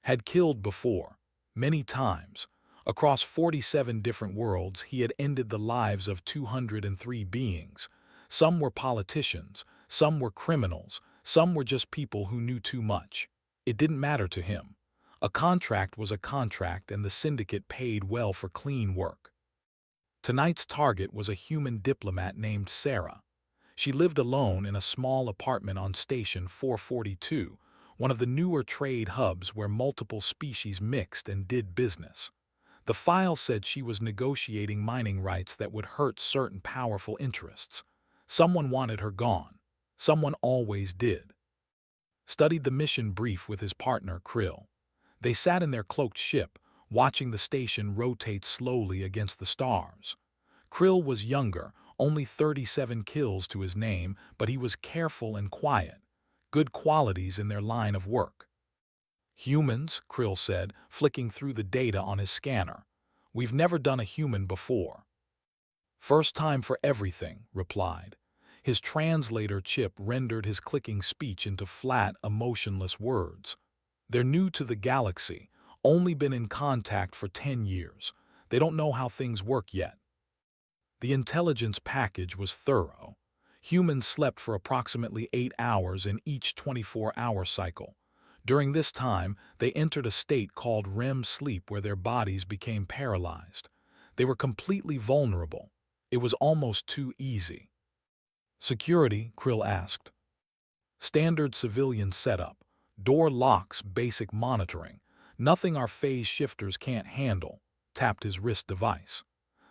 Had killed before, many times. Across 47 different worlds, he had ended the lives of 203 beings. Some were politicians, some were criminals, some were just people who knew too much. It didn't matter to him. A contract was a contract, and the syndicate paid well for clean work. Tonight's target was a human diplomat named Sarah. She lived alone in a small apartment on Station 442, one of the newer trade hubs where multiple species mixed and did business. The file said she was negotiating mining rights that would hurt certain powerful interests. Someone wanted her gone. Someone always did. Studied the mission brief with his partner, Krill. They sat in their cloaked ship, watching the station rotate slowly against the stars. Krill was younger, only 37 kills to his name, but he was careful and quiet. Good qualities in their line of work. "Humans," Krill said, flicking through the data on his scanner. "We've never done a human before." "First time for everything," replied. His translator chip rendered his clicking speech into flat, emotionless words. "They're new to the galaxy, only been in contact for 10 years. They don't know how things work yet." The intelligence package was thorough. Humans slept for approximately 8 hours in each 24-hour cycle. During this time, they entered a state called REM sleep where their bodies became paralyzed. They were completely vulnerable. It was almost too easy. "Security?" Krill asked. "Standard civilian setup. Door locks, basic monitoring. Nothing our phase shifters can't handle," tapped his wrist device.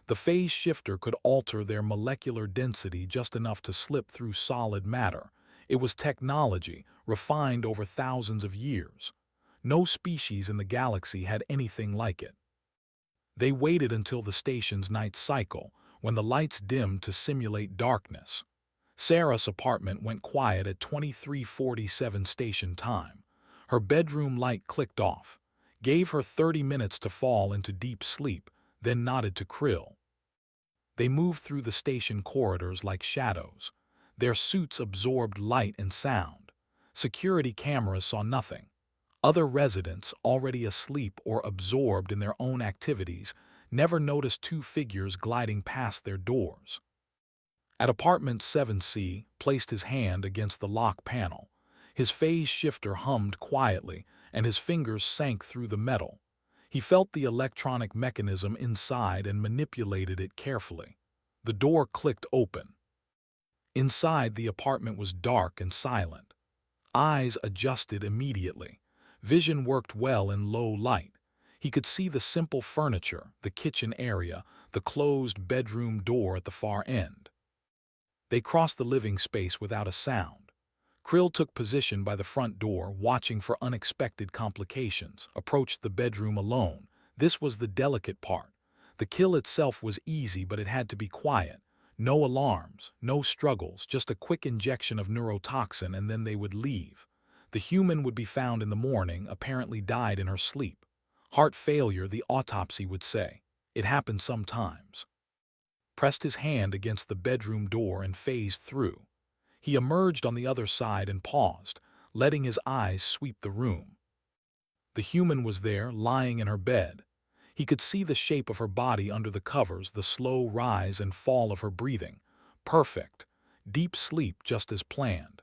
The phase shifter could alter their molecular density just enough to slip through solid matter. It was technology, refined over thousands of years. No species in the galaxy had anything like it. They waited until the station's night cycle, when the lights dimmed to simulate darkness. Sarah's apartment went quiet at 23:47 station time. Her bedroom light clicked off, gave her 30 minutes to fall into deep sleep, then nodded to Krill. They moved through the station corridors like shadows. Their suits absorbed light and sound. Security cameras saw nothing. Other residents, already asleep or absorbed in their own activities, never noticed two figures gliding past their doors. At apartment 7C, placed his hand against the lock panel. His phase shifter hummed quietly, and his fingers sank through the metal. He felt the electronic mechanism inside and manipulated it carefully. The door clicked open. Inside, the apartment was dark and silent. Eyes adjusted immediately. Vision worked well in low light. He could see the simple furniture, the kitchen area, the closed bedroom door at the far end. They crossed the living space without a sound. Krill took position by the front door, watching for unexpected complications, approached the bedroom alone. This was the delicate part. The kill itself was easy, but it had to be quiet. No alarms, no struggles, just a quick injection of neurotoxin and then they would leave. The human would be found in the morning, apparently died in her sleep. Heart failure, the autopsy would say. It happened sometimes. Pressed his hand against the bedroom door and phased through. He emerged on the other side and paused, letting his eyes sweep the room. The human was there, lying in her bed. He could see the shape of her body under the covers, the slow rise and fall of her breathing. Perfect. Deep sleep just as planned.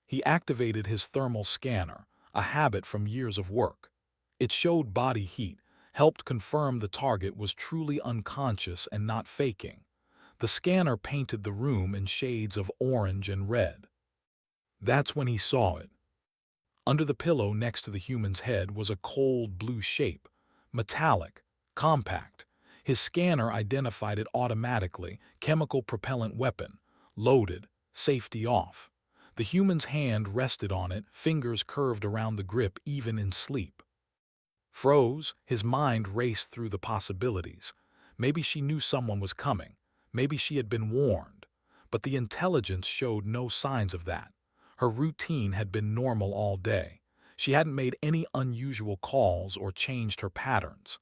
He activated his thermal scanner, a habit from years of work. It showed body heat, helped confirm the target was truly unconscious and not faking. The scanner painted the room in shades of orange and red. That's when he saw it. Under the pillow next to the human's head was a cold blue shape, metallic, compact. His scanner identified it automatically, chemical propellant weapon, loaded, safety off. The human's hand rested on it, fingers curved around the grip even in sleep. Froze, his mind raced through the possibilities. Maybe she knew someone was coming. Maybe she had been warned. But the intelligence showed no signs of that. Her routine had been normal all day. She hadn't made any unusual calls or changed her patterns.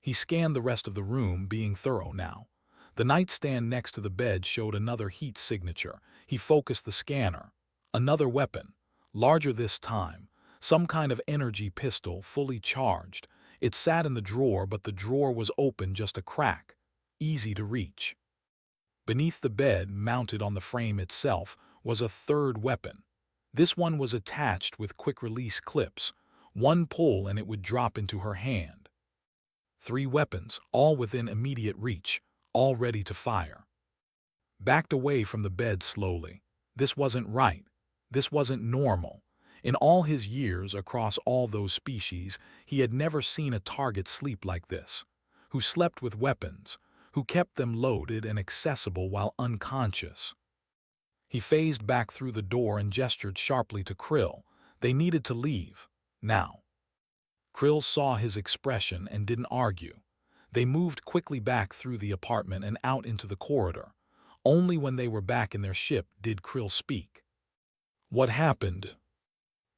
He scanned the rest of the room, being thorough now. The nightstand next to the bed showed another heat signature. He focused the scanner. Another weapon, larger this time, Some kind of energy pistol, fully charged. It sat in the drawer, but the drawer was open just a crack, easy to reach. Beneath the bed, mounted on the frame itself, was a third weapon. This one was attached with quick-release clips. One pull and it would drop into her hand. 3 weapons, all within immediate reach, all ready to fire. Backed away from the bed slowly. This wasn't right. This wasn't normal. In all his years across all those species, he had never seen a target sleep like this, who slept with weapons, who kept them loaded and accessible while unconscious. He phased back through the door and gestured sharply to Krill. They needed to leave, now. Krill saw his expression and didn't argue. They moved quickly back through the apartment and out into the corridor. Only when they were back in their ship did Krill speak. What happened?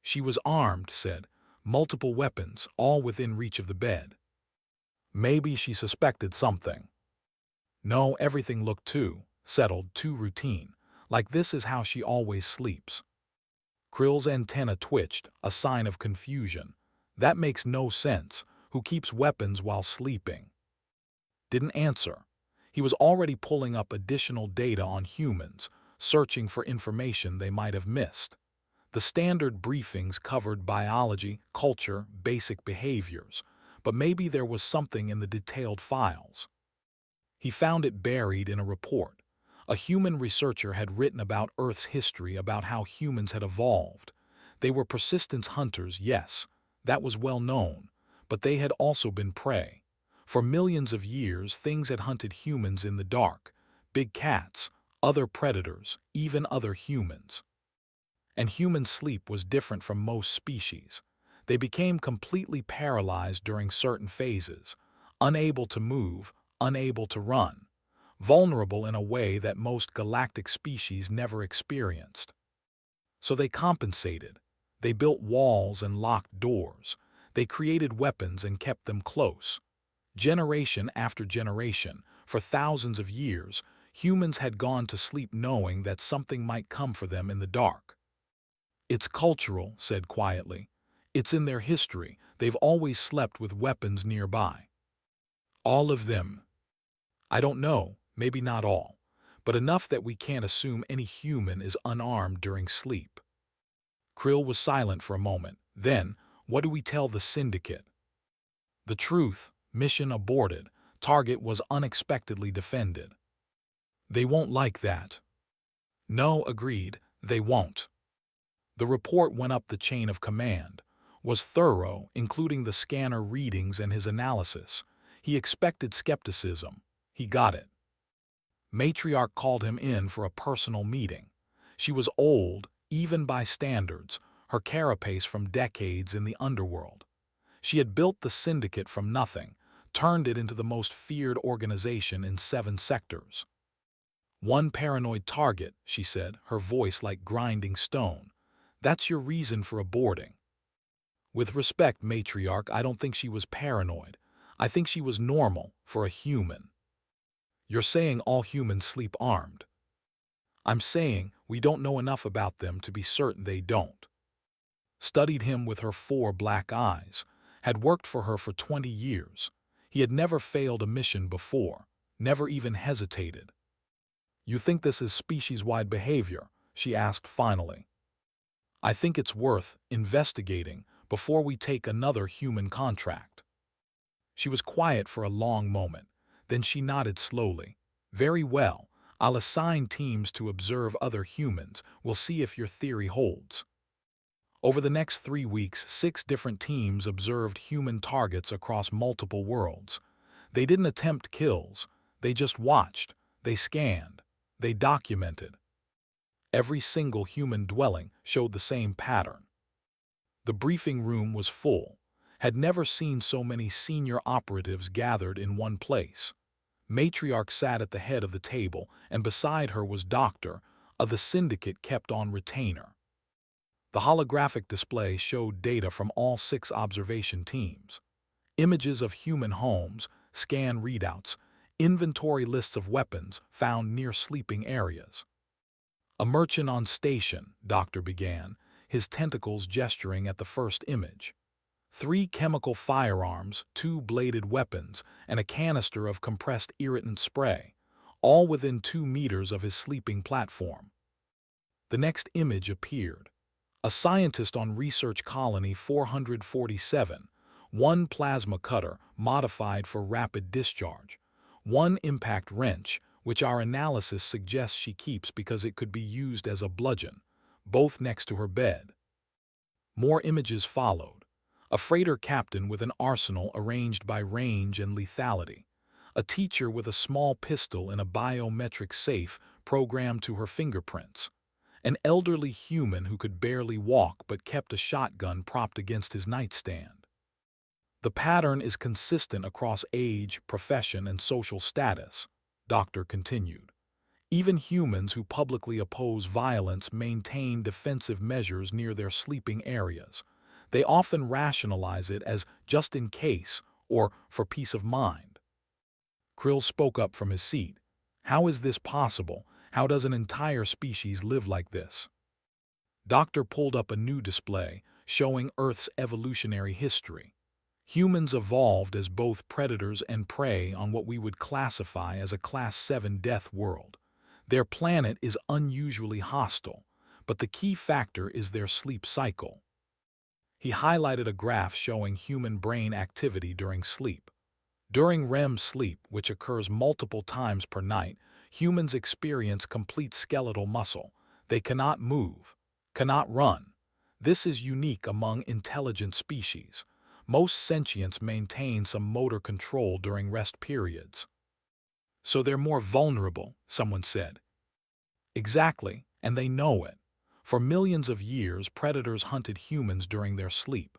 She was armed, said. Multiple weapons, all within reach of the bed. Maybe she suspected something. No, everything looked too settled, too routine, like this is how she always sleeps. Krill's antenna twitched, a sign of confusion. That makes no sense. Who keeps weapons while sleeping? Didn't answer. He was already pulling up additional data on humans, searching for information they might have missed. The standard briefings covered biology, culture, basic behaviors, but maybe there was something in the detailed files. He found it buried in a report. A human researcher had written about Earth's history, about how humans had evolved. They were persistence hunters, yes, that was well known, but they had also been prey. For millions of years, things had hunted humans in the dark, big cats, other predators, even other humans. And human sleep was different from most species. They became completely paralyzed during certain phases, unable to move, unable to run, vulnerable in a way that most galactic species never experienced. So they compensated. They built walls and locked doors. They created weapons and kept them close. Generation after generation, for thousands of years, humans had gone to sleep knowing that something might come for them in the dark. It's cultural, said quietly. It's in their history. They've always slept with weapons nearby. All of them. I don't know, maybe not all, but enough that we can't assume any human is unarmed during sleep. Krill was silent for a moment. Then, what do we tell the syndicate? The truth. Mission aborted. Target was unexpectedly defended. They won't like that. No, agreed, they won't. The report went up the chain of command, was thorough, including the scanner readings and his analysis. He expected skepticism. He got it. Matriarch called him in for a personal meeting. She was old, even by standards, her carapace from decades in the underworld. She had built the syndicate from nothing, turned it into the most feared organization in 7 sectors. One paranoid target, she said, her voice like grinding stone. That's your reason for aborting. With respect, Matriarch, I don't think she was paranoid. I think she was normal for a human. You're saying all humans sleep armed. I'm saying we don't know enough about them to be certain they don't. Studied him with her 4 black eyes, had worked for her for 20 years. He had never failed a mission before, never even hesitated. You think this is species-wide behavior? She asked finally. I think it's worth investigating before we take another human contract. She was quiet for a long moment. Then she nodded slowly. Very well, I'll assign teams to observe other humans. We'll see if your theory holds. Over the next 3 weeks, 6 different teams observed human targets across multiple worlds. They didn't attempt kills. They just watched. They scanned. They documented. Every single human dwelling showed the same pattern. The briefing room was full. Had never seen so many senior operatives gathered in one place. Matriarch sat at the head of the table, and beside her was Doctor, of the syndicate kept on retainer. The holographic display showed data from all 6 observation teams. Images of human homes, scan readouts, inventory lists of weapons found near sleeping areas. A merchant on station, Doctor began. his tentacles gesturing at the first image. 3 chemical firearms, 2 bladed weapons, and a canister of compressed irritant spray, all within 2 meters of his sleeping platform. The next image appeared. A scientist on Research Colony 447, 1 plasma cutter modified for rapid discharge, 1 impact wrench, which our analysis suggests she keeps because it could be used as a bludgeon, both next to her bed. More images followed. A freighter captain with an arsenal arranged by range and lethality. A teacher with a small pistol in a biometric safe programmed to her fingerprints. An elderly human who could barely walk but kept a shotgun propped against his nightstand. The pattern is consistent across age, profession, and social status, Doctor continued. Even humans who publicly oppose violence maintain defensive measures near their sleeping areas. They often rationalize it as just in case or for peace of mind. Krill spoke up from his seat. How is this possible? How does an entire species live like this? Doctor pulled up a new display showing Earth's evolutionary history. Humans evolved as both predators and prey on what we would classify as a Class 7 death world. Their planet is unusually hostile, but the key factor is their sleep cycle. He highlighted a graph showing human brain activity during sleep. During REM sleep, which occurs multiple times per night, humans experience complete skeletal muscle. They cannot move, cannot run. This is unique among intelligent species. Most sentients maintain some motor control during rest periods. So they're more vulnerable, someone said. Exactly, and they know it. For millions of years, predators hunted humans during their sleep.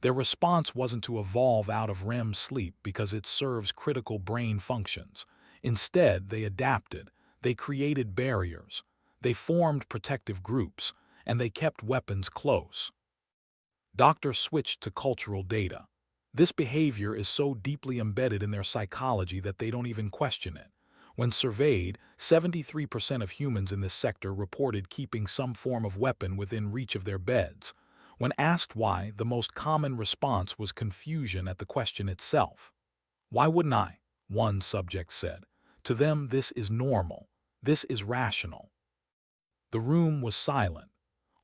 Their response wasn't to evolve out of REM sleep because it serves critical brain functions. Instead, they adapted. They created barriers. They formed protective groups, and they kept weapons close. Doctor switched to cultural data. This behavior is so deeply embedded in their psychology that they don't even question it. When surveyed, 73% of humans in this sector reported keeping some form of weapon within reach of their beds. When asked why, the most common response was confusion at the question itself. Why wouldn't I? One subject said. To them, this is normal. This is rational. The room was silent.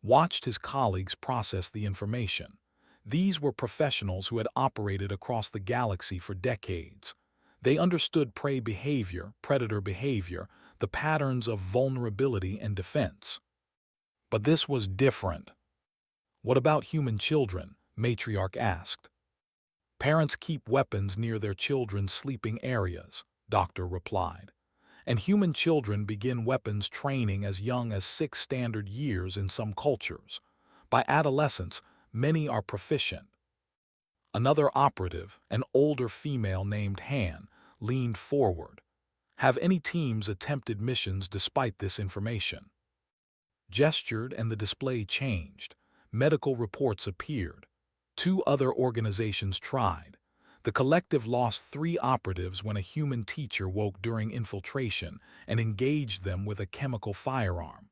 Watched his colleagues process the information. These were professionals who had operated across the galaxy for decades. They understood prey behavior, predator behavior, the patterns of vulnerability and defense. But this was different. What about human children? Matriarch asked. Parents keep weapons near their children's sleeping areas, Doctor replied. And human children begin weapons training as young as 6 standard years in some cultures. By adolescence, many are proficient. Another operative, an older female named Han, leaned forward. Have any teams attempted missions despite this information? Gestured and the display changed. Medical reports appeared. 2 other organizations tried. The collective lost 3 operatives when a human teacher woke during infiltration and engaged them with a chemical firearm.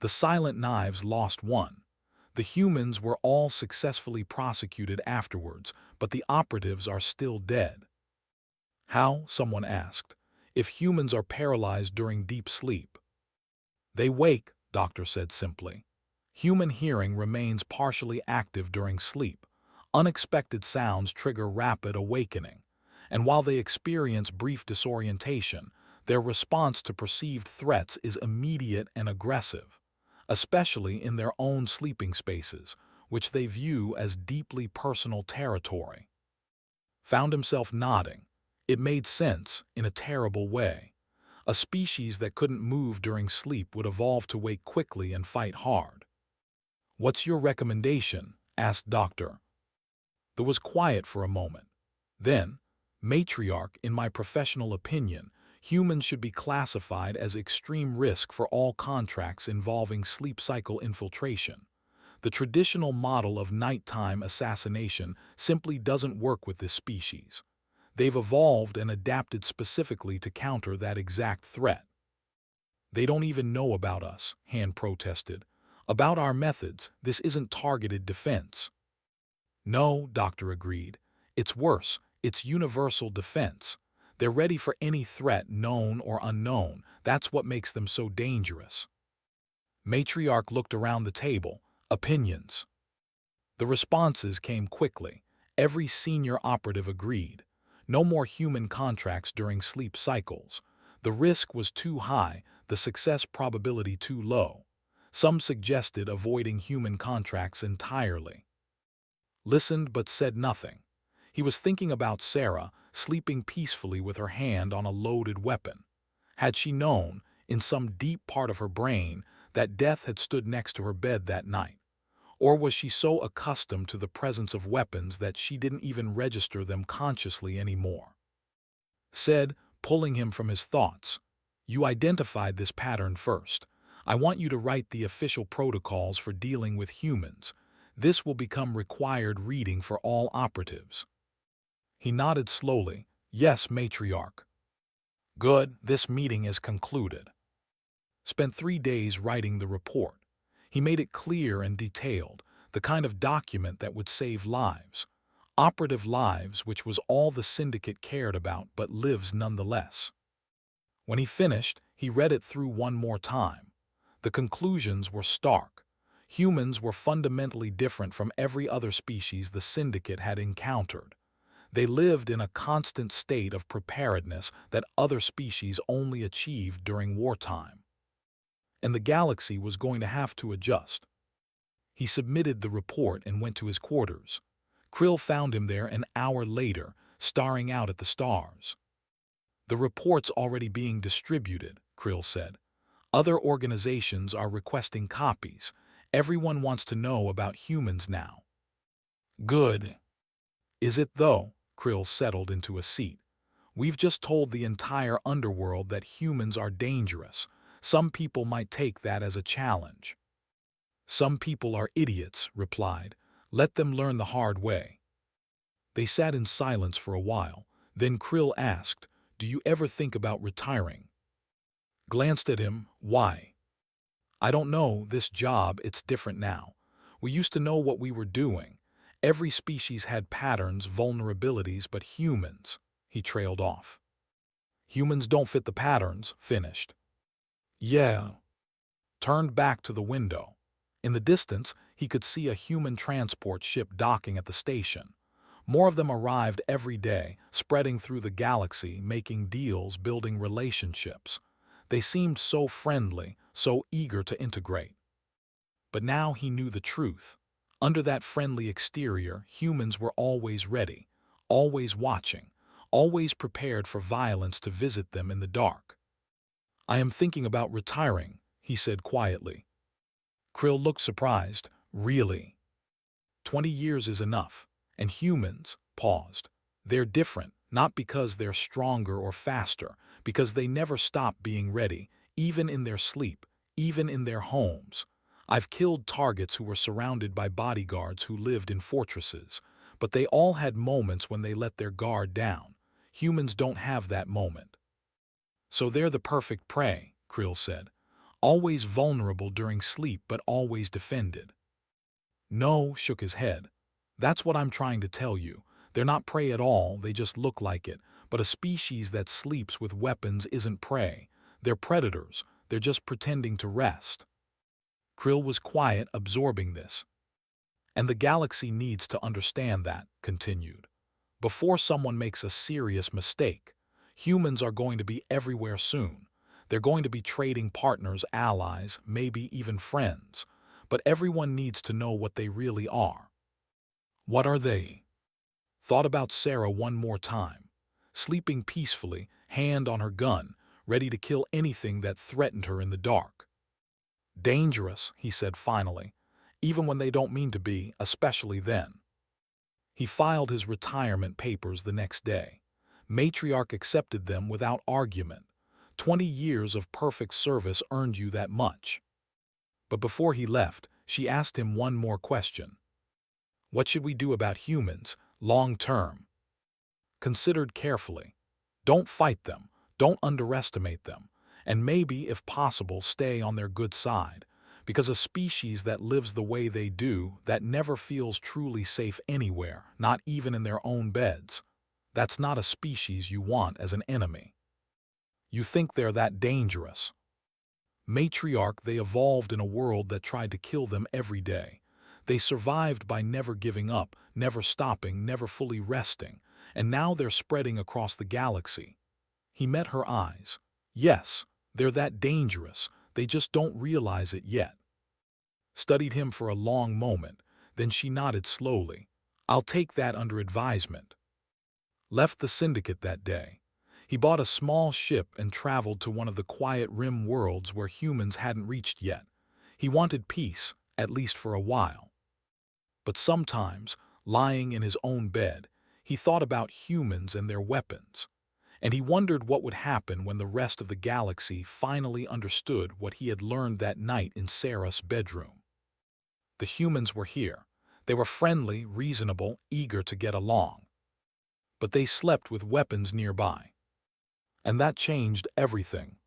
The Silent Knives lost 1. The humans were all successfully prosecuted afterwards, but the operatives are still dead. How? Someone asked. If humans are paralyzed during deep sleep. They wake, Doctor said simply. Human hearing remains partially active during sleep. Unexpected sounds trigger rapid awakening, and while they experience brief disorientation, their response to perceived threats is immediate and aggressive, especially in their own sleeping spaces, which they view as deeply personal territory. Found himself nodding. It made sense, in a terrible way. A species that couldn't move during sleep would evolve to wake quickly and fight hard. What's your recommendation? Asked Doctor. There was quiet for a moment. Then, Matriarch, in my professional opinion, humans should be classified as extreme risk for all contracts involving sleep cycle infiltration. The traditional model of nighttime assassination simply doesn't work with this species. They've evolved and adapted specifically to counter that exact threat. They don't even know about us, Han protested. About our methods, this isn't targeted defense. No, Doctor agreed. It's worse. It's universal defense. They're ready for any threat, known or unknown. That's what makes them so dangerous. Matriarch looked around the table. Opinions. The responses came quickly. Every senior operative agreed. No more human contracts during sleep cycles. The risk was too high, the success probability too low. Some suggested avoiding human contracts entirely. Listened but said nothing. He was thinking about Sarah, sleeping peacefully with her hand on a loaded weapon. Had she known, in some deep part of her brain, that death had stood next to her bed that night? Or was she so accustomed to the presence of weapons that she didn't even register them consciously anymore? Said, pulling him from his thoughts, "You identified this pattern first. I want you to write the official protocols for dealing with humans. This will become required reading for all operatives." He nodded slowly. "Yes, Matriarch." "Good, this meeting is concluded." Spent 3 days writing the report. He made it clear and detailed, the kind of document that would save lives. Operative lives, which was all the syndicate cared about, but lives nonetheless. When he finished, he read it through one more time. The conclusions were stark. Humans were fundamentally different from every other species the syndicate had encountered. They lived in a constant state of preparedness that other species only achieved during wartime. And the galaxy was going to have to adjust. He submitted the report and went to his quarters. Krill found him there an hour later, staring out at the stars. "The report's already being distributed," Krill said. "Other organizations are requesting copies. Everyone wants to know about humans now." "Good. Is it, though?" Krill settled into a seat. "We've just told the entire underworld that humans are dangerous. Some people might take that as a challenge." "Some people are idiots," replied. "Let them learn the hard way." They sat in silence for a while. Then Krill asked, "Do you ever think about retiring?" Glanced at him. "Why?" "I don't know, this job, it's different now. We used to know what we were doing. Every species had patterns, vulnerabilities, but humans," he trailed off. "Humans don't fit the patterns," finished. "Yeah." Turned back to the window. In the distance, he could see a human transport ship docking at the station. More of them arrived every day, spreading through the galaxy, making deals, building relationships. They seemed so friendly, so eager to integrate. But now he knew the truth. Under that friendly exterior, humans were always ready, always watching, always prepared for violence to visit them in the dark. "I am thinking about retiring," he said quietly. Krill looked surprised. "Really?" 20 years is enough. And humans paused. "They're different, not because they're stronger or faster, because they never stop being ready, even in their sleep, even in their homes. I've killed targets who were surrounded by bodyguards who lived in fortresses, but they all had moments when they let their guard down. Humans don't have that moment." "So they're the perfect prey," Krill said. "Always vulnerable during sleep, but always defended." "No," shook his head. "That's what I'm trying to tell you. They're not prey at all, they just look like it. But a species that sleeps with weapons isn't prey. They're predators. They're just pretending to rest." Krill was quiet, absorbing this. "And the galaxy needs to understand that," continued. "Before someone makes a serious mistake. Humans are going to be everywhere soon. They're going to be trading partners, allies, maybe even friends. But everyone needs to know what they really are." "What are they?" Thought about Sarah one more time. Sleeping peacefully, hand on her gun, ready to kill anything that threatened her in the dark. "Dangerous," he said finally, "even when they don't mean to be, especially then." He filed his retirement papers the next day. Matriarch accepted them without argument. 20 years of perfect service earned you that much. But before he left, she asked him one more question. "What should we do about humans, long term?" Considered carefully. "Don't fight them, don't underestimate them, and maybe, if possible, stay on their good side. Because a species that lives the way they do, that never feels truly safe anywhere, not even in their own beds, that's not a species you want as an enemy. You think they're that dangerous. Matriarch, they evolved in a world that tried to kill them every day. They survived by never giving up, never stopping, never fully resting, and now they're spreading across the galaxy. He met her eyes. Yes, they're that dangerous, they just don't realize it yet. Studied him for a long moment, then she nodded slowly. I'll take that under advisement. Left the syndicate that day. He bought a small ship and traveled to one of the quiet rim worlds where humans hadn't reached yet. He wanted peace, at least for a while. But sometimes, lying in his own bed, he thought about humans and their weapons. And he wondered what would happen when the rest of the galaxy finally understood what he had learned that night in Sarah's bedroom. The humans were here. They were friendly, reasonable, eager to get along. But they slept with weapons nearby. And that changed everything.